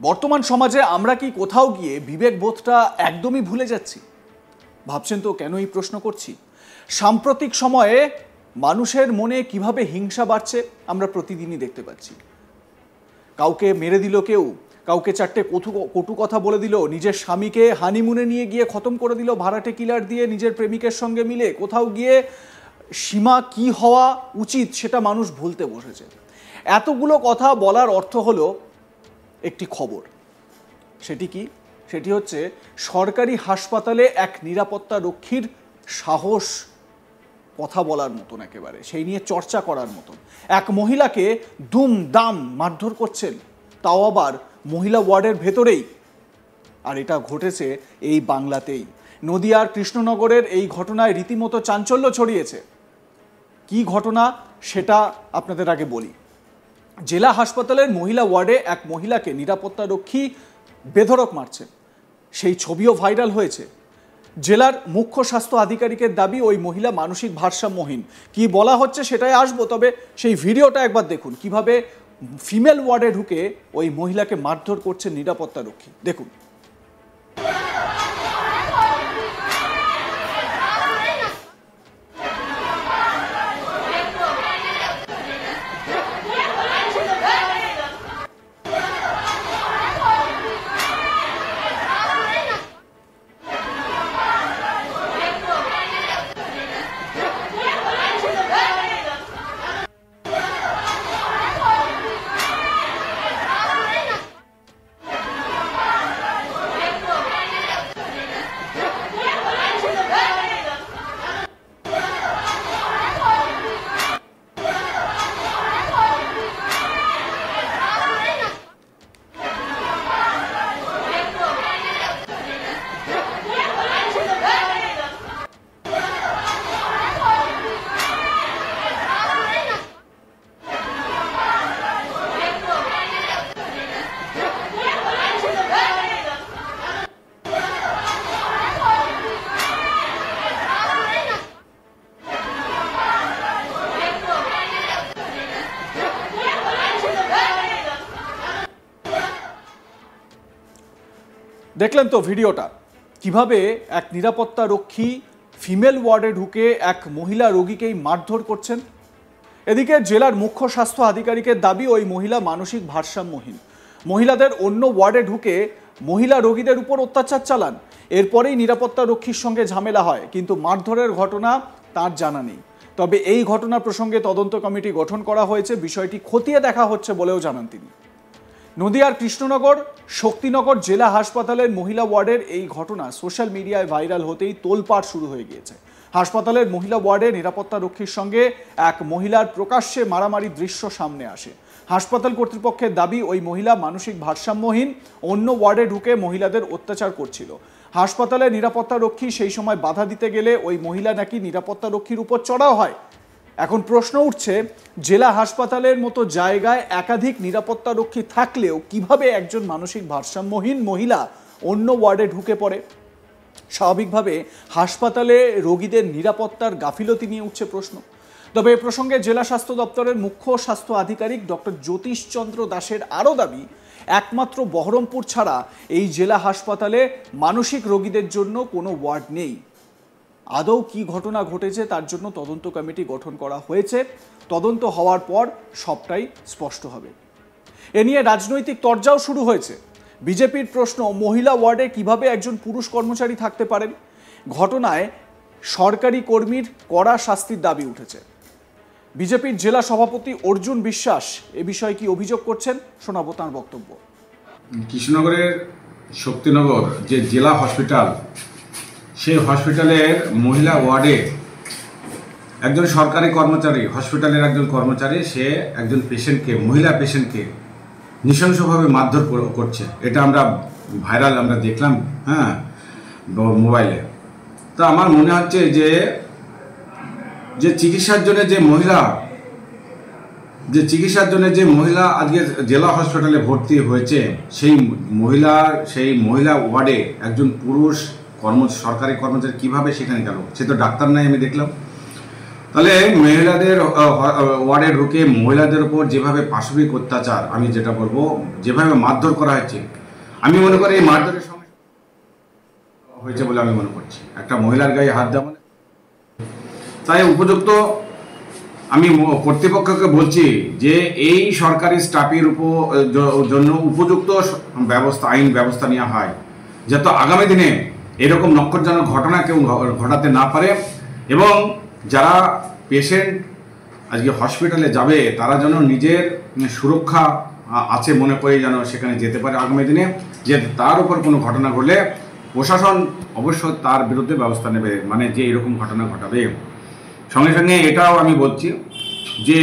বর্তমান সমাজে আমরা কি কোথাও গিয়ে বিবেকবোধটা একদমই ভুলে যাচ্ছি? ভাবছেন তো কেন এই প্রশ্ন করছি? সাম্প্রতিক সময়ে মানুষের মনে কিভাবে হিংসা বাড়ছে আমরা প্রতিদিনই দেখতে পাচ্ছি। কাউকে মেরে দিল কেউ, কাউকে চারটে কটু কথা বলে দিল, নিজের স্বামীকে হানিমুনে নিয়ে গিয়ে খতম করে দিল ভাড়াটে কিলার দিয়ে নিজের প্রেমিকের সঙ্গে মিলে। কোথাও গিয়ে সীমা কি হওয়া উচিত সেটা মানুষ ভুলতে বসেছে। এতগুলো কথা বলার অর্থ হলো একটি খবর। সেটি কি? সেটি হচ্ছে সরকারি হাসপাতালে এক নিরাপত্তা রক্ষীর সাহস কথা বলার মতন, একেবারে সেই নিয়ে চর্চা করার মতন। এক মহিলাকে দুমদাম মারধর করছেন, তাও আবার মহিলা ওয়ার্ডের ভেতরেই। আর এটা ঘটেছে এই বাংলাতেই। নদিয়ার কৃষ্ণনগরের এই ঘটনায় রীতিমতো চাঞ্চল্য ছড়িয়েছে। কি ঘটনা সেটা আপনাদের আগে বলি। জেলা হাসপাতালের মহিলা ওয়ার্ডে এক মহিলাকে নিরাপত্তা রক্ষী বেধড়ক মারছেন, সেই ছবিও ভাইরাল হয়েছে। জেলার মুখ্য স্বাস্থ্য আধিকারিকের দাবি ওই মহিলা মানসিক ভারসাম্যহীন। কি বলা হচ্ছে সেটাই আসবো, তবে সেই ভিডিওটা একবার দেখুন কিভাবে ফিমেল ওয়ার্ডে ঢুকে ওই মহিলাকে মারধর করছেন নিরাপত্তা রক্ষী। দেখুন। দেখলেন তো ভিডিওটা, কিভাবে এক নিরাপত্তা রক্ষী ফিমেল ওয়ার্ডে ঢুকে এক মহিলা রোগীকেই মারধর করছেন। এদিকে জেলার মুখ্য স্বাস্থ্য আধিকারিকের দাবি ওই মহিলা মানসিক ভারসাম্যহীন। মহিলাদের অন্য ওয়ার্ডে ঢুকে মহিলা রোগীদের উপর অত্যাচার চালান। এরপরেই নিরাপত্তা রক্ষীর সঙ্গে ঝামেলা হয়, কিন্তু মারধরের ঘটনা তার জানা নেই। তবে এই ঘটনা প্রসঙ্গে তদন্ত কমিটি গঠন করা হয়েছে, বিষয়টি খতিয়ে দেখা হচ্ছে বলেও জানান তিনি। নদিয়ার কৃষ্ণনগর শক্তিনগর জেলা হাসপাতালের মহিলা ওয়ার্ডের এই ঘটনা সোশ্যাল মিডিয়ায় ভাইরাল হতেই তোলপাড় শুরু হয়ে গিয়েছে। হাসপাতালের মহিলা ওয়ার্ডে নিরাপত্তা রক্ষীর সঙ্গে এক মহিলার প্রকাশ্যে মারামারির দৃশ্য সামনে আসে। হাসপাতাল কর্তৃপক্ষের দাবি ওই মহিলা মানসিক ভারসাম্যহীন, অন্য ওয়ার্ডে ঢুকে মহিলাদের অত্যাচার করছিল। হাসপাতালের নিরাপত্তা রক্ষী সেই সময় বাধা দিতে গেলে ওই মহিলা নাকি নিরাপত্তা রক্ষীর উপর চড়াও হয়। এখন প্রশ্ন উঠছে, জেলা হাসপাতালের মতো জায়গায় একাধিক নিরাপত্তা রক্ষী থাকলেও কিভাবে একজন মানসিক ভারসাম্যহীন মহিলা অন্য ওয়ার্ডে ঢুকে পড়ে? স্বাভাবিকভাবে হাসপাতালে রোগীদের নিরাপত্তার গাফিলতি নিয়ে উঠছে প্রশ্ন। তবে এ প্রসঙ্গে জেলা স্বাস্থ্য দপ্তরের মুখ্য স্বাস্থ্য আধিকারিক ডক্টর জ্যোতিষ চন্দ্র দাসের আরও দাবি, একমাত্র বহরমপুর ছাড়া এই জেলা হাসপাতালে মানসিক রোগীদের জন্য কোনো ওয়ার্ড নেই। আদৌ কি ঘটনা ঘটেছে তার জন্য তদন্ত কমিটি গঠন করা হয়েছে। তদন্ত হওয়ার পর সবটাই স্পষ্ট হবে। এ নিয়ে রাজনৈতিক তরজাও শুরু হয়েছে। বিজেপির প্রশ্ন, মহিলা ওয়ার্ডে কিভাবে একজন পুরুষ কর্মচারী থাকতে পারেন? ঘটনায় সরকারি কর্মীর কড়া শাস্তির দাবি উঠেছে। বিজেপির জেলা সভাপতি অর্জুন বিশ্বাস এ বিষয়ে কি অভিযোগ করছেন, শোনাবো তাঁর বক্তব্য। কৃষ্ণনগরের শক্তিনগর যে জেলা হসপিটাল, সেই হসপিটালের মহিলা ওয়ার্ডে একজন সরকারি কর্মচারী, হসপিটালের একজন কর্মচারী, সে একজন পেশেন্টকে, মহিলা পেশেন্টকে নৃশংসভাবে মারধর করছে। এটা আমরা ভাইরাল আমরা দেখলাম মোবাইলে। তো আমার মনে হচ্ছে যে চিকিৎসার জন্য যে মহিলা আজকে জেলা হসপিটালে ভর্তি হয়েছে, সেই মহিলা ওয়ার্ডে একজন পুরুষ সরকারি কর্মচারী কিভাবে সেখানে গেল? সে তো ডাক্তার নাই, আমি দেখলাম। তাহলে মহিলাদের ওয়ার্ডে ঢুকে মহিলাদের উপর যেভাবে পাশবিক অত্যাচার, আমি যেটা বলবো যেভাবে মারধর করা হয়েছে, আমি মনে করি এই মারধরের সঙ্গে হয়েছে বলে আমি মনে করছি। একটা মহিলার গায়ে হাত দেওয়া মানে, তাই উপযুক্ত আমি কর্তৃপক্ষকে বলছি যে এই সরকারি স্টাফের জন্য উপযুক্ত আইন ব্যবস্থা নেওয়া হয়, যাতে আগামী দিনে এরকম নক্ষরজনক ঘটনা কেউ ঘটাতে না পারে, এবং যারা পেশেন্ট আজকে হসপিটালে যাবে তারা যেন নিজের সুরক্ষা আছে মনে করে যেন সেখানে যেতে পারে আগামী দিনে, যে তার উপর কোনো ঘটনা ঘটলে প্রশাসন অবশ্যই তার বিরুদ্ধে ব্যবস্থা নেবে, মানে যে এরকম ঘটনা ঘটাবে। সঙ্গে সঙ্গে এটাও আমি বলছি যে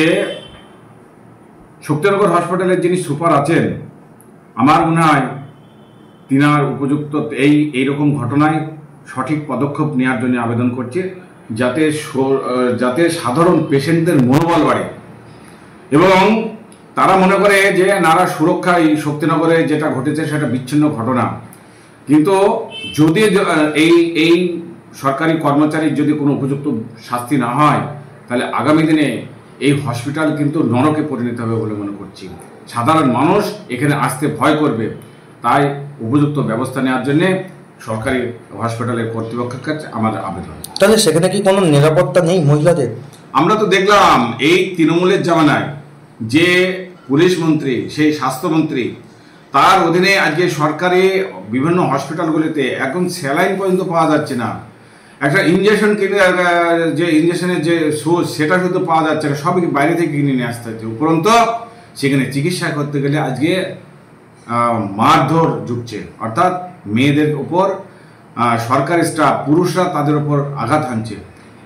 শক্তিনগর হসপিটালের যিনি সুপার আছেন, আমার মনে হয় তিনার উপযুক্ত এইরকম ঘটনায় সঠিক পদক্ষেপ নেওয়ার জন্য আবেদন করছে, যাতে সাধারণ পেশেন্টদের মনোবল বাড়ে এবং তারা মনে করে যে নারা সুরক্ষা এই শক্তিনগরে যেটা ঘটেছে সেটা বিচ্ছিন্ন ঘটনা। কিন্তু যদি এই সরকারি কর্মচারীর যদি কোনো উপযুক্ত শাস্তি না হয়, তাহলে আগামী দিনে এই হসপিটাল কিন্তু নরকে পরিণত হবে বলে মনে করছি। সাধারণ মানুষ এখানে আসতে ভয় করবে, তাই উপযুক্ত ব্যবস্থা নেওয়ার জন্য সরকারি হসপিটালের কর্তৃপক্ষের কাছে আমার আবেদন। তাহলে সেখানে কি কোনো নিরাপত্তা নেই মহিলাদের? আমরা তো দেখলাম এই তৃণমূলের জামানায় যে পুলিশ মন্ত্রী, সেই স্বাস্থ্যমন্ত্রী, তার অধীনে আজকে সরকারি বিভিন্ন হসপিটালগুলিতে এখন স্যালাইন পর্যন্ত পাওয়া যাচ্ছে না। একটা ইঞ্জেকশন কিনে, যে ইঞ্জেকশনের যে সোর্স সেটা শুধু পাওয়া যাচ্ছে না, সবই বাইরে থেকে কিনে নিয়ে আসতে হচ্ছে। উপরন্ত সেখানে চিকিৎসা করতে গেলে আজকে মারধর জুটছে, অর্থাৎ মেয়েদের উপর সরকারি স্টাফ, পুরুষরা তাদের উপর আঘাত হানছে।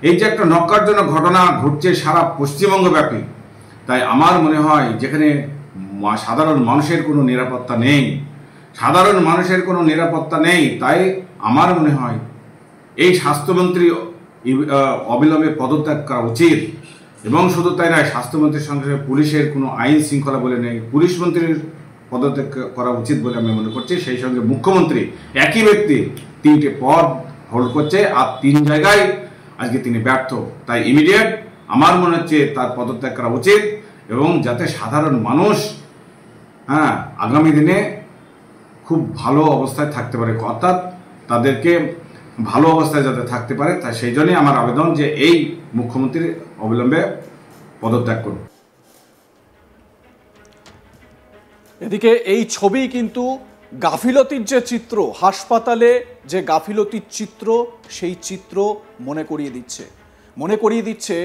এই যে একটা নক্কারজনক ঘটনা ঘটছে সারা পশ্চিমবঙ্গ ব্যাপী, তাই আমার মনে হয় যেখানে সাধারণ মানুষের কোনো নিরাপত্তা নেই, তাই আমার মনে হয় এই স্বাস্থ্যমন্ত্রী অবিলম্বে পদত্যাগ করা উচিত। এবং শুধু তাই নয়, স্বাস্থ্যমন্ত্রীর সঙ্গে সঙ্গে পুলিশের কোনো আইন শৃঙ্খলা বলে নেই, পুলিশ মন্ত্রীর পদত্যাগ করা উচিত বলে আমি মনে করছি। সেই সঙ্গে মুখ্যমন্ত্রী, একই ব্যক্তি 3টে পদ হোল্ড করছে আর 3 জায়গায় আজকে তিনি ব্যর্থ, তাই ইমিডিয়েট আমার মনে হচ্ছে তার পদত্যাগ করা উচিত, এবং যাতে সাধারণ মানুষ আগামী দিনে খুব ভালো অবস্থায় থাকতে পারে, অর্থাৎ তাদেরকে ভালো অবস্থায় যাতে থাকতে পারে, তাই সেই জন্যই আমার আবেদন যে এই মুখ্যমন্ত্রী অবিলম্বে পদত্যাগ করুন। এদিকে এই ছবি কিন্তু গাফিলতির যে চিত্র, হাসপাতালে যে গাফিলতির চিত্র, সেই চিত্র মনে করিয়ে দিচ্ছে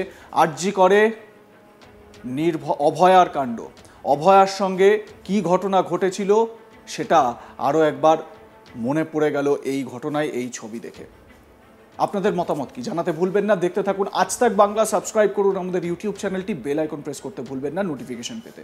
আরজি করে অভয়ার কাণ্ড। অভয়ার সঙ্গে কি ঘটনা ঘটেছিল সেটা আরও একবার মনে পড়ে গেল এই ঘটনায়, এই ছবি দেখে। আপনাদের মতামত কি জানাতে ভুলবেন না। দেখতে থাকুন আজ তাক বাংলা, সাবস্ক্রাইব করুন আমাদের ইউটিউব চ্যানেলটি, বেল আইকন প্রেস করতে ভুলবেন না নোটিফিকেশন পেতে।